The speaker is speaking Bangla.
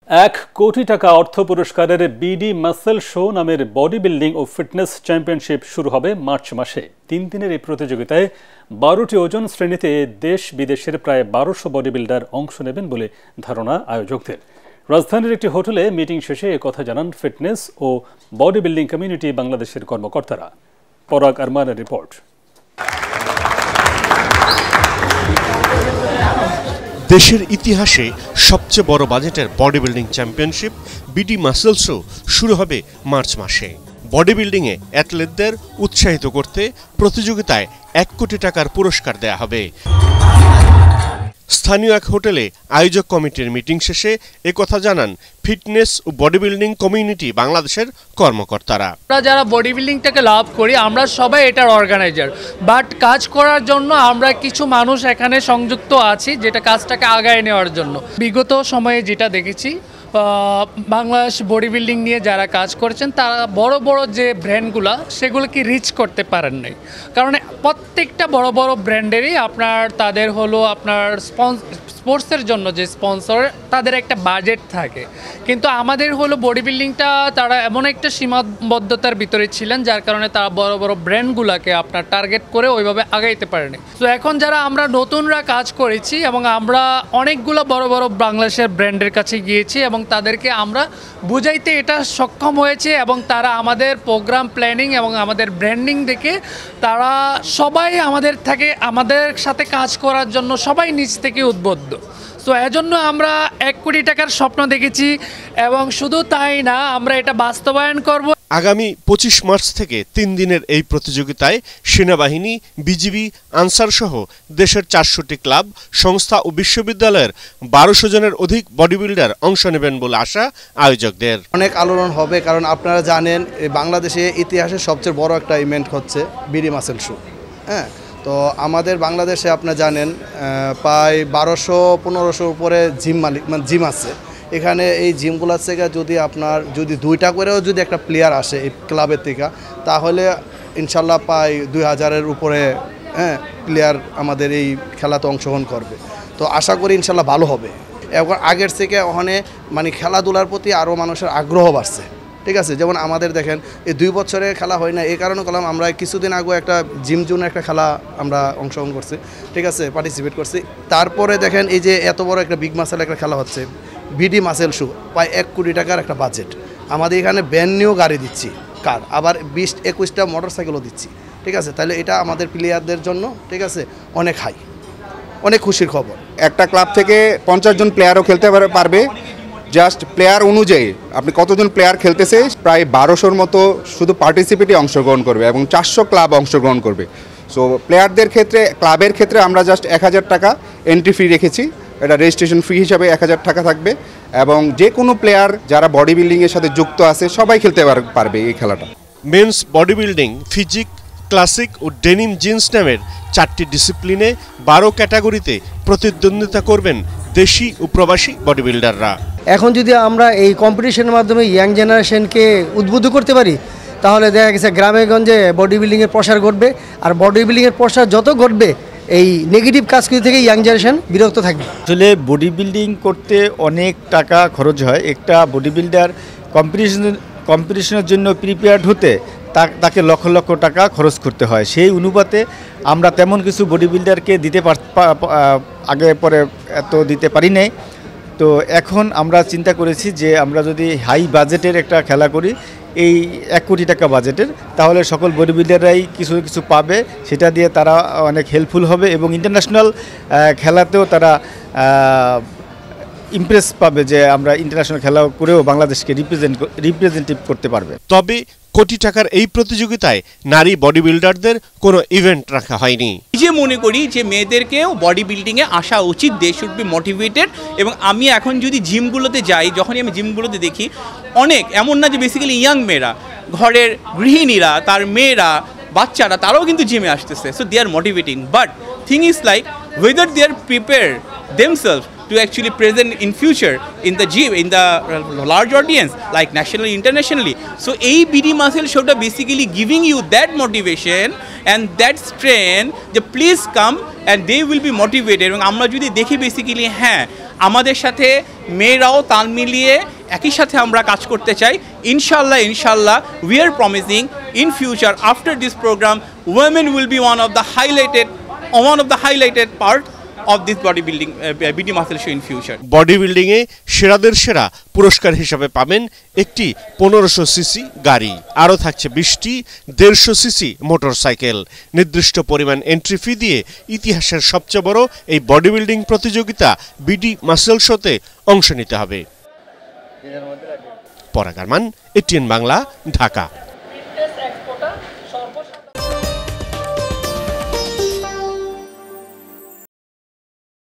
1 কোটি টাকা অর্থ পুরস্কারের বিডি মাসল শো নামের বডি বিল্ডিং ও ফিটনেস চ্যাম্পিয়নশিপ শুরু হবে মার্চ মাসে। 3 দিনের এই প্রতিযোগিতায় 12টি ওজন শ্রেণীতে দেশ বিদেশের প্রায় 1200 বডি বিল্ডার অংশ নেবেন বলে ধারণা আয়োজকদের। রাজধানীর একটি হোটেলে মিটিং শেষে একথা জানান ফিটনেস ও বডি বিল্ডিং কমিউনিটি বাংলাদেশের কর্মকর্তারা। পরাগ আরমানের রিপোর্ট। দেশের ইতিহাসে সবচেয়ে বড় বাজেটের body building championship BD muscle show শুরু হবে মার্চ মাসে। বডি বিল্ডিংয়ে অ্যাথলেটদের উৎসাহিত করতে প্রতিযোগিতায় 1 কোটি টাকার পুরস্কার দেয়া হবে। স্থানীয় এক হোটেলে আয়োজক কমিটির মিটিং শেষে একথা জানান ফিটনেস ও বডি বিল্ডিং কমিউনিটি বাংলাদেশের কর্মকর্তারা। আমরা যারা বডি বিল্ডিংটাকে লাভ করি আমরা সবাই এটার অর্গানাইজার, বাট কাজ করার জন্য আমরা কিছু মানুষ এখানে সংযুক্ত আছি যেটা কাজটাকে আগায় নেওয়ার জন্য। বিগত সময়ে যেটা দেখেছি বাংলাদেশ বডি বিল্ডিং নিয়ে যারা কাজ করছেন তারা বড় বড় যে ব্র্যান্ডগুলো সেগুলোকে রিচ করতে পারেন নাই, কারণ প্রত্যেকটা বড় বড় ব্র্যান্ডেরই তাদের হলো স্পোর্টসের জন্য যে স্পন্সর তাদের একটা বাজেট থাকে, কিন্তু আমাদের হলো বডি বিল্ডিংটা তারা এমন একটা সীমাবদ্ধতার ভিতরে ছিলেন যার কারণে তারা বড় বড় ব্র্যান্ডগুলোকে টার্গেট করে ওইভাবে আগাইতে পারেনি। তো এখন যারা আমরা নতুনরা কাজ করেছি এবং আমরা অনেকগুলো বড় বড় বাংলাদেশের ব্র্যান্ডের কাছে গিয়েছি এবং তাদেরকে আমরা বুঝাইতে এটা সক্ষম হয়েছে এবং তারা আমাদের প্রোগ্রাম প্ল্যানিং এবং আমাদের ব্র্যান্ডিং দেখে তারা সবাই আমাদের সাথে কাজ করার জন্য সবাই নিজ থেকে উদ্বুদ্ধ। তো এজন্য আমরা 1 কোটি টাকার স্বপ্ন দেখেছি এবং শুধু তাই না, আমরা এটা বাস্তবায়ন করব। আগামী 25 মার্চ থেকে 3 দিনের এই প্রতিযোগিতায় সেনাবাহিনী, বিজিবি, আনসার সহ দেশের 400টি ক্লাব, সংস্থা ও বিশ্ববিদ্যালয়ের 1200 জনের অধিক বডি বিল্ডার অংশ নেবেন বলে আশা আয়োজকদের। অনেক আলোড়ন হবে, কারণ আপনারা জানেন বাংলাদেশে ইতিহাসের সবচেয়ে বড় একটা ইভেন্ট হচ্ছে বিডি মাসল শো। হ্যাঁ, তো আমাদের বাংলাদেশে আপনারা জানেন প্রায় 1200-1500 উপরে জিম আছে। এখানে এই জিমগুলোর থেকে যদি 2টা করেও যদি একটা প্লেয়ার আসে এই ক্লাবের থেকে, তাহলে ইনশাল্লাহ প্রায় 2000-এর উপরে প্লেয়ার আমাদের এই খেলাতে অংশগ্রহণ করবে। তো আশা করি ইনশাল্লাহ ভালো হবে। এখন আগের থেকে ওখানে খেলাধুলার প্রতি আরও মানুষের আগ্রহ বাড়ছে। ঠিক আছে, যেমন আমাদের দেখেন এই 2 বছরে খেলা হয় না, এই কারণে করলাম আমরা কিছুদিন আগে একটা জিম জোন একটা খেলা আমরা অংশগ্রহণ করছি, ঠিক আছে, পার্টিসিপেট করছি। তারপরে দেখেন এই যে এত বড় একটা বিগ মাসেল একটা খেলা হচ্ছে বিডি মাসেল শো, প্রায় 1 কোটি টাকার একটা বাজেট। আমাদের এখানে ব্র্যান্ড নিউ গাড়ি দিচ্ছি, কার আবার 20-21টা মোটরসাইকেলও দিচ্ছি। ঠিক আছে, তাহলে এটা আমাদের প্লেয়ারদের জন্য ঠিক আছে অনেক খুশির খবর। একটা ক্লাব থেকে 50 জন প্লেয়ারও খেলতে পারবে। জাস্ট প্লেয়ার অনুযায়ী আপনি কতজন প্লেয়ার খেলতেছে, প্রায় 1200-র মতো শুধু পার্টিসিপেটে অংশগ্রহণ করবে এবং 400 ক্লাব অংশগ্রহণ করবে। সো প্লেয়ারদের ক্ষেত্রে, ক্লাবের ক্ষেত্রে আমরা জাস্ট 1000 টাকা এন্ট্রি ফি রেখেছি। এটা রেজিস্ট্রেশন ফি হিসাবে 1000 টাকা থাকবে এবং যে কোনো প্লেয়ার যারা বডি বিল্ডিংয়ের সাথে যুক্ত আছে সবাই খেলতে পারবে এই খেলাটা। Men's body building, physique, classic ও ডেনিম জিন্স নামের 4টি ডিসিপ্লিনে 12 ক্যাটাগরিতে প্রতিদ্বন্দ্বিতা করবেন দেশি ও প্রবাসী বডি বিল্ডাররা। এখন যদি আমরা এই কম্পিটিশনের মাধ্যমে ইয়াং জেনারেশনকে উদ্বুদ্ধ করতে পারি, তাহলে দেখা গেছে গ্রামে গঞ্জে বডি বিল্ডিংয়ের প্রসার ঘটবে, আর বডি বিল্ডিংয়ের প্রসার যত ঘটবে এই নেগেটিভ কাজগুলি থেকে ইয়াং জেনারেশন বিরক্ত থাকবে। আসলে বডি বিল্ডিং করতে অনেক টাকা খরচ হয়। একটা বডি বিল্ডার কম্পিটিশনের জন্য প্রিপেয়ার্ড হতে তাকে লক্ষ লক্ষ টাকা খরচ করতে হয়। সেই অনুপাতে আমরা তেমন কিছু বডি বিল্ডারকে আগে পরে এত দিতে পারি নাই। তো এখন আমরা চিন্তা করেছি যে আমরা যদি হাই বাজেটের একটা খেলা করি, এই 1 কোটি টাকা বাজেটের, তাহলে সকল বডি বিল্ডাররাই কিছু পাবে, সেটা দিয়ে তারা অনেক হেল্পফুল হবে এবং ইন্টারন্যাশনাল খেলাতেও তারা ইমপ্রেস পাবে যে আমরা ইন্টারন্যাশনাল খেলা করেও বাংলাদেশকে রিপ্রেজেন্টেটিভ করতে পারবে। তবে কোটি টাকার এই প্রতিযোগিতায় নারী বডি বিল্ডারদের কোনো ইভেন্ট রাখা হয়নি। যে মনে করি যে মেয়েদেরকেও বডি বিল্ডিংয়ে আসা উচিত, দে শুড বি মোটিভেটেড। এবং আমি এখন যদি জিমগুলোতে যাই, যখনই আমি জিমগুলোতে দেখি অনেক এমন না যে বেসিক্যালি ইয়াং মেয়েরা, ঘরের গৃহিণীরা, তার মেয়েরা, বাচ্চারা তারাও কিন্তু জিমে আসতেছে। So they are motivating, but thing is like whether they are prepared themselves to actually present in future in the gym, in the large audience like nationally, internationally. So BD Muscle Show basically giving you that motivation and that strength, the please come and they will be motivated. এবং আমরা যদি দেখি বেসিক্যালি হ্যাঁ আমাদের সাথে মেয়েরাও তাল মিলিয়ে একই সাথে আমরা কাজ করতে চাই। ইনশাল্লাহ we are promising in future after this programme women will be one of the highlighted part of this bodybuilding BD Muscle Show in future. Body building এ সেরাদের সেরা পুরস্কার হিসাবে পাবেন একটি 1500 সিসি গাড়ি, আরও থাকছে 20টি 150 সিসি মোটরসাইকেল। নির্দিষ্ট পরিমাণ এন্ট্রি ফি দিয়ে ইতিহাসের সবচেয়ে বড় এই বডি বিল্ডিং প্রতিযোগিতা বিডি মাসেল শোতে অংশ নিতে হবে। পরাগ আরমান, এটিএন বাংলা, ঢাকা।